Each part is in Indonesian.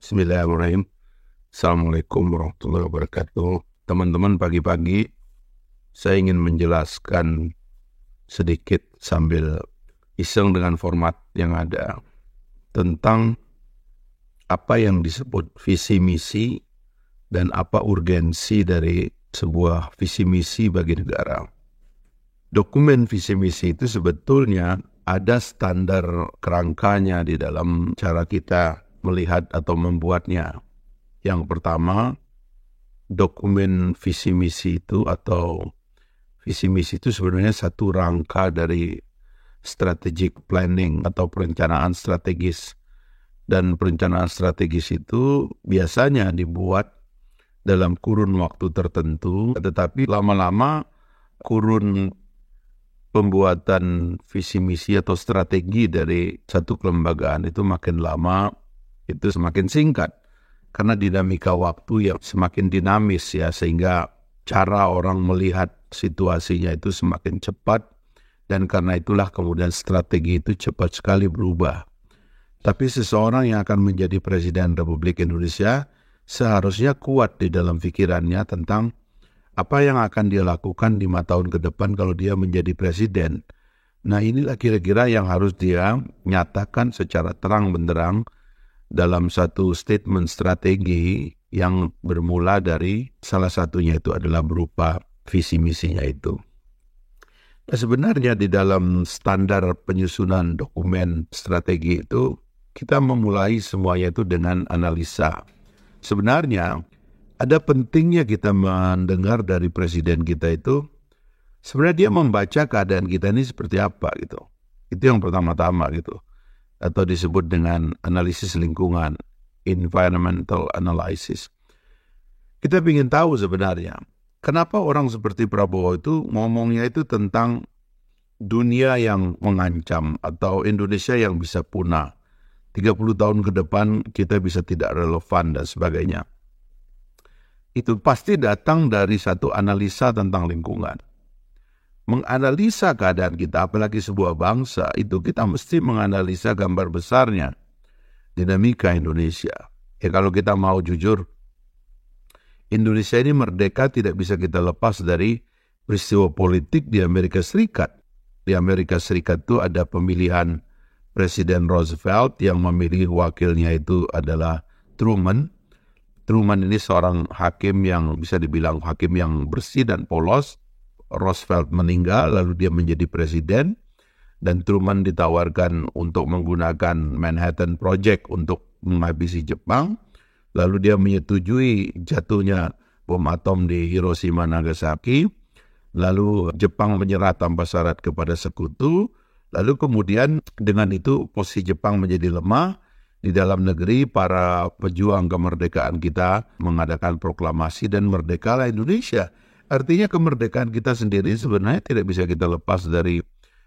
Bismillahirrahmanirrahim. Assalamualaikum warahmatullahi wabarakatuh. Teman-teman, pagi-pagi saya ingin menjelaskan sedikit sambil iseng dengan format yang ada tentang apa yang disebut visi misi dan apa urgensi dari sebuah visi misi bagi negara. Dokumen visi misi itu sebetulnya ada standar kerangkanya di dalam cara kita melihat atau membuatnya. Yang pertama, dokumen visi misi itu atau visi misi itu sebenarnya satu rangka dari strategic planning atau perencanaan strategis. Dan perencanaan strategis itu biasanya dibuat dalam kurun waktu tertentu, tetapi lama-lama kurun pembuatan visi misi atau strategi dari satu kelembagaan itu makin lama itu semakin singkat karena dinamika waktu yang semakin dinamis ya, sehingga cara orang melihat situasinya itu semakin cepat dan karena itulah kemudian strategi itu cepat sekali berubah. Tapi seseorang yang akan menjadi Presiden Republik Indonesia seharusnya kuat di dalam pikirannya tentang apa yang akan dia lakukan 5 tahun ke depan kalau dia menjadi presiden. Nah, inilah kira-kira yang harus dia nyatakan secara terang benderang dalam satu statement strategi yang bermula dari salah satunya itu adalah berupa visi misinya itu. Nah, sebenarnya di dalam standar penyusunan dokumen strategi itu kita memulai semuanya itu dengan analisa. Sebenarnya ada pentingnya kita mendengar dari presiden kita itu sebenarnya dia membaca keadaan kita ini seperti apa gitu. Itu yang pertama-tama gitu. Atau disebut dengan analisis lingkungan, environmental analysis. Kita ingin tahu sebenarnya, kenapa orang seperti Prabowo itu ngomongnya itu tentang dunia yang mengancam atau Indonesia yang bisa punah. 30 tahun ke depan kita bisa tidak relevan dan sebagainya. Itu pasti datang dari satu analisa tentang lingkungan. Menganalisa keadaan kita, apalagi sebuah bangsa, itu kita mesti menganalisa gambar besarnya, dinamika Indonesia. Ya kalau kita mau jujur, Indonesia ini merdeka tidak bisa kita lepas dari peristiwa politik di Amerika Serikat. Di Amerika Serikat itu ada pemilihan Presiden Roosevelt yang memilih wakilnya itu adalah Truman. Truman ini seorang hakim yang bisa dibilang hakim yang bersih dan polos. Roosevelt meninggal, lalu dia menjadi presiden, dan Truman ditawarkan untuk menggunakan Manhattan Project untuk menghabisi Jepang, lalu dia menyetujui jatuhnya bom atom di Hiroshima Nagasaki, lalu Jepang menyerah tanpa syarat kepada sekutu, lalu kemudian dengan itu posisi Jepang menjadi lemah. Di dalam negeri, para pejuang kemerdekaan kita mengadakan proklamasi dan merdekalah Indonesia. Artinya kemerdekaan kita sendiri sebenarnya tidak bisa kita lepas dari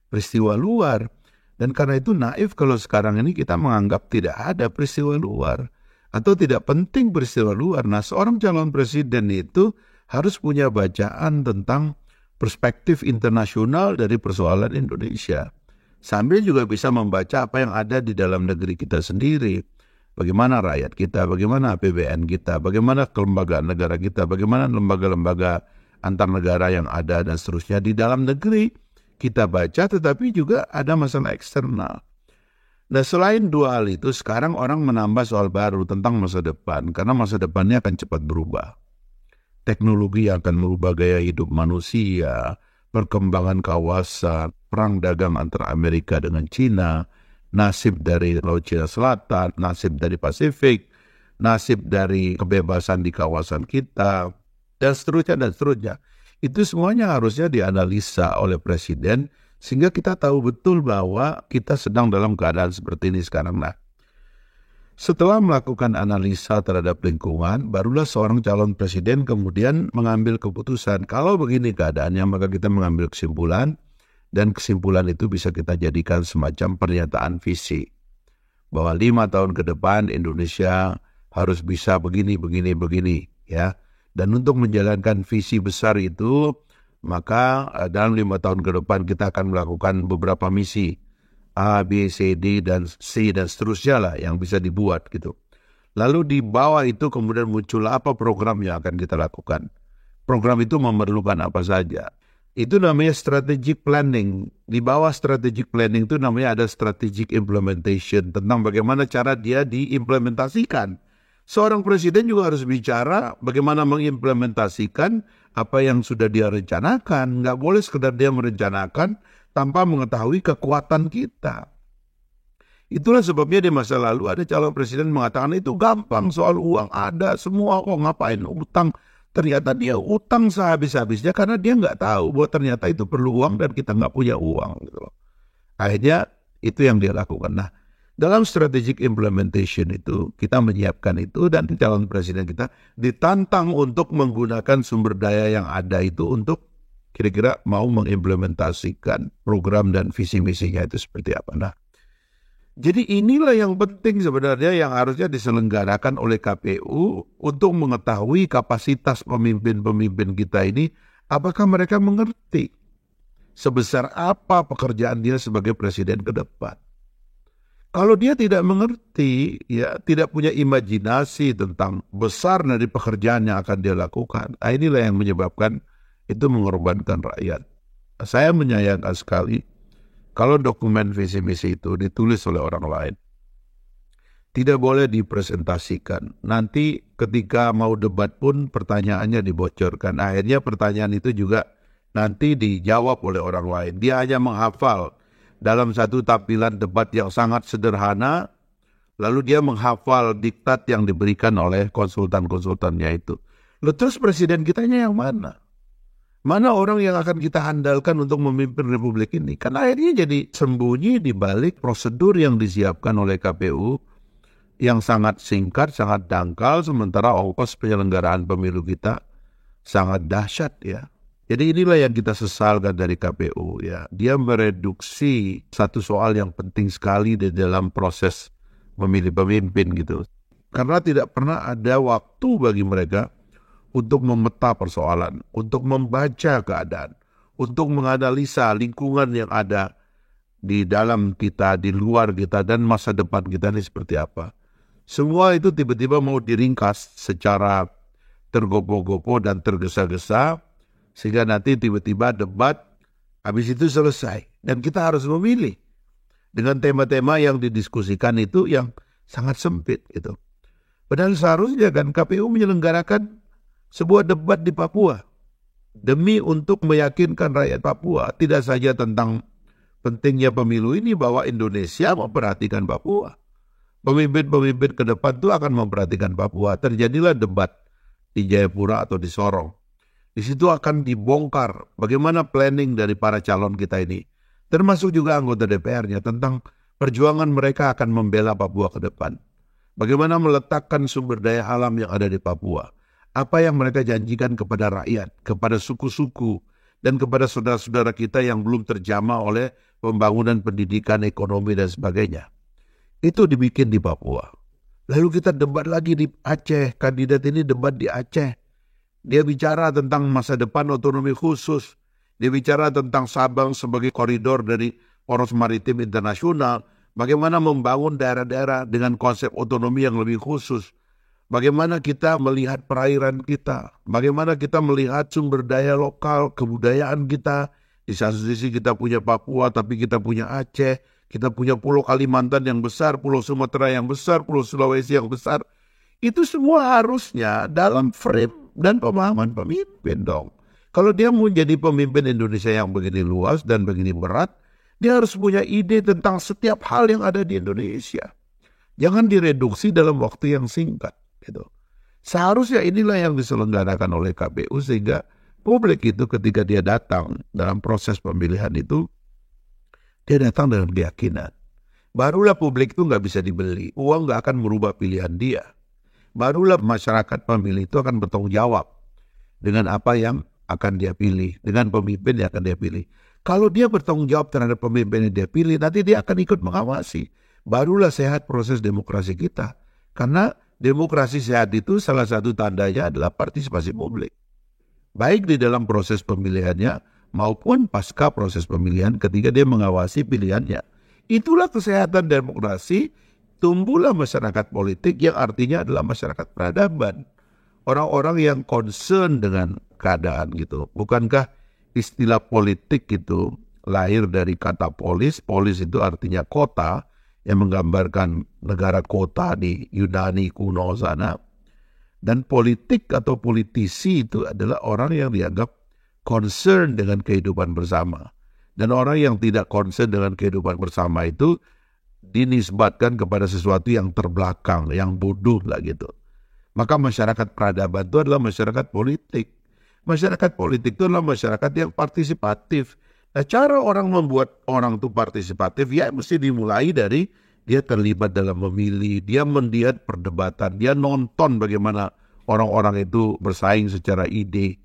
peristiwa luar. Dan karena itu naif kalau sekarang ini kita menganggap tidak ada peristiwa luar. Atau tidak penting peristiwa luar. Nah, seorang calon presiden itu harus punya bacaan tentang perspektif internasional dari persoalan Indonesia. Sambil juga bisa membaca apa yang ada di dalam negeri kita sendiri. Bagaimana rakyat kita, bagaimana APBN kita, bagaimana kelembagaan negara kita, bagaimana lembaga-lembaga antar negara yang ada dan seterusnya di dalam negeri kita baca, tetapi juga ada masalah eksternal. Nah, selain dua hal itu, sekarang orang menambah soal baru tentang masa depan, karena masa depannya akan cepat berubah. Teknologi akan merubah gaya hidup manusia, perkembangan kawasan, perang dagang antara Amerika dengan China, nasib dari Laut Cina Selatan, nasib dari Pasifik, nasib dari kebebasan di kawasan kita, dan seterusnya dan seterusnya. Itu semuanya harusnya dianalisa oleh presiden sehingga kita tahu betul bahwa kita sedang dalam keadaan seperti ini sekarang. Nah, setelah melakukan analisa terhadap lingkungan, barulah seorang calon presiden kemudian mengambil keputusan. Kalau begini keadaannya, maka kita mengambil kesimpulan, dan kesimpulan itu bisa kita jadikan semacam pernyataan visi. Bahwa 5 tahun ke depan Indonesia harus bisa begini, ya. Dan untuk menjalankan visi besar itu, maka dalam 5 tahun ke depan kita akan melakukan beberapa misi. A, B, C, D, dan C, dan seterusnya lah yang bisa dibuat gitu. Lalu di bawah itu kemudian muncul apa program yang akan kita lakukan. Program itu memerlukan apa saja. Itu namanya strategic planning. Di bawah strategic planning itu namanya ada strategic implementation, tentang bagaimana cara dia diimplementasikan. Seorang presiden juga harus bicara bagaimana mengimplementasikan apa yang sudah dia rencanakan. Nggak boleh sekedar dia merencanakan tanpa mengetahui kekuatan kita. Itulah sebabnya di masa lalu ada calon presiden mengatakan itu gampang, soal uang ada semua, kok ngapain utang. Ternyata dia utang sehabis-habisnya karena dia nggak tahu bahwa ternyata itu perlu uang dan kita nggak punya uang. Gitu. Akhirnya itu yang dia lakukan. Nah, dalam strategic implementation itu kita menyiapkan itu, dan calon presiden kita ditantang untuk menggunakan sumber daya yang ada itu untuk kira-kira mau mengimplementasikan program dan visi misinya itu seperti apa. Nah, jadi inilah yang penting sebenarnya yang harusnya diselenggarakan oleh KPU untuk mengetahui kapasitas pemimpin-pemimpin kita ini, apakah mereka mengerti sebesar apa pekerjaan dia sebagai presiden ke depan. Kalau dia tidak mengerti, ya tidak punya imajinasi tentang besar dari pekerjaan yang akan dia lakukan, inilah yang menyebabkan itu mengorbankan rakyat. Saya menyayangkan sekali kalau dokumen visi misi itu ditulis oleh orang lain, tidak boleh dipresentasikan. Nanti ketika mau debat pun pertanyaannya dibocorkan. Akhirnya pertanyaan itu juga nanti dijawab oleh orang lain. Dia hanya menghafal dalam satu tampilan debat yang sangat sederhana, lalu dia menghafal diktat yang diberikan oleh konsultan-konsultannya itu. Lalu terus presiden kitanya yang mana? Mana orang yang akan kita andalkan untuk memimpin republik ini? Karena akhirnya jadi sembunyi di balik prosedur yang disiapkan oleh KPU yang sangat singkat, sangat dangkal, sementara ongkos penyelenggaraan pemilu kita sangat dahsyat ya. Jadi inilah yang kita sesalkan dari KPU ya. Dia mereduksi satu soal yang penting sekali di dalam proses memilih pemimpin gitu. Karena tidak pernah ada waktu bagi mereka untuk memeta persoalan, untuk membaca keadaan, untuk menganalisa lingkungan yang ada di dalam kita, di luar kita, dan masa depan kita ini seperti apa. Semua itu tiba-tiba mau diringkas secara tergopoh-gopoh dan tergesa-gesa, sehingga nanti tiba-tiba debat, habis itu selesai. Dan kita harus memilih dengan tema-tema yang didiskusikan itu yang sangat sempit gitu. Padahal seharusnya kan KPU menyelenggarakan sebuah debat di Papua demi untuk meyakinkan rakyat Papua tidak saja tentang pentingnya pemilu ini, bahwa Indonesia memperhatikan Papua. Pemimpin-pemimpin ke depan itu akan memperhatikan Papua. Terjadilah debat di Jayapura atau di Sorong. Di situ akan dibongkar bagaimana planning dari para calon kita ini, termasuk juga anggota DPR-nya, tentang perjuangan mereka akan membela Papua ke depan. Bagaimana meletakkan sumber daya alam yang ada di Papua. Apa yang mereka janjikan kepada rakyat, kepada suku-suku, dan kepada saudara-saudara kita yang belum terjamah oleh pembangunan pendidikan, ekonomi, dan sebagainya. Itu dibikin di Papua. Lalu kita debat lagi di Aceh. Kandidat ini debat di Aceh. Dia bicara tentang masa depan otonomi khusus. Dia bicara tentang Sabang sebagai koridor dari poros maritim internasional. Bagaimana membangun daerah-daerah dengan konsep otonomi yang lebih khusus. Bagaimana kita melihat perairan kita, bagaimana kita melihat sumber daya lokal, kebudayaan kita. Di satu sisi kita punya Papua, tapi kita punya Aceh, kita punya Pulau Kalimantan yang besar, Pulau Sumatera yang besar, Pulau Sulawesi yang besar. Itu semua harusnya dalam frame dan pemahaman pemimpin dong. Kalau dia mau jadi pemimpin Indonesia yang begini luas dan begini berat, dia harus punya ide tentang setiap hal yang ada di Indonesia. Jangan direduksi dalam waktu yang singkat. Gitu. Seharusnya inilah yang diselenggarakan oleh KPU, sehingga publik itu ketika dia datang dalam proses pemilihan itu, dia datang dengan keyakinan. Barulah publik itu nggak bisa dibeli, uang nggak akan merubah pilihan dia. Barulah masyarakat pemilih itu akan bertanggung jawab dengan apa yang akan dia pilih, dengan pemimpin yang akan dia pilih. Kalau dia bertanggung jawab terhadap pemimpin yang dia pilih, nanti dia akan ikut mengawasi. Barulah sehat proses demokrasi kita. Karena demokrasi sehat itu salah satu tandanya adalah partisipasi publik. Baik di dalam proses pemilihannya maupun pasca proses pemilihan ketika dia mengawasi pilihannya. Itulah kesehatan demokrasi tumbuhlah masyarakat politik yang artinya adalah masyarakat peradaban. Orang-orang yang concern dengan keadaan gitu. Bukankah istilah politik itu lahir dari kata polis? Polis itu artinya kota, yang menggambarkan negara kota di Yunani kuno sana. Dan politik atau politisi itu adalah orang yang dianggap concern dengan kehidupan bersama. Dan orang yang tidak concern dengan kehidupan bersama itu dinisbatkan kepada sesuatu yang terbelakang, yang bodoh lah gitu. Maka masyarakat peradaban itu adalah masyarakat politik. Masyarakat politik itu adalah masyarakat yang partisipatif. Nah, cara orang membuat orang itu partisipatif ya mesti dimulai dari dia terlibat dalam memilih, dia melihat perdebatan, dia nonton bagaimana orang-orang itu bersaing secara ide.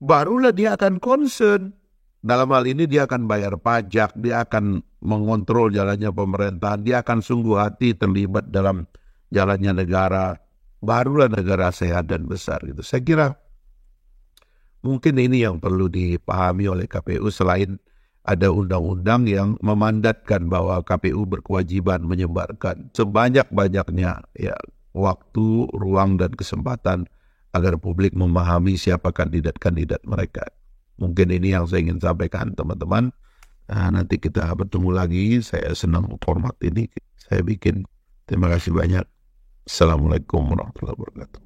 Barulah dia akan concern. Dalam hal ini dia akan bayar pajak, dia akan mengontrol jalannya pemerintahan, dia akan sungguh hati terlibat dalam jalannya negara. Barulah negara sehat dan besar gitu. Saya kira mungkin ini yang perlu dipahami oleh KPU selain ada undang-undang yang memandatkan bahwa KPU berkewajiban menyebarkan sebanyak-banyaknya ya waktu, ruang dan kesempatan agar publik memahami siapa kandidat-kandidat mereka. Mungkin ini yang saya ingin sampaikan teman-teman. Nanti kita bertemu lagi. Saya senang format ini saya bikin. Terima kasih banyak. Assalamualaikum warahmatullahi wabarakatuh.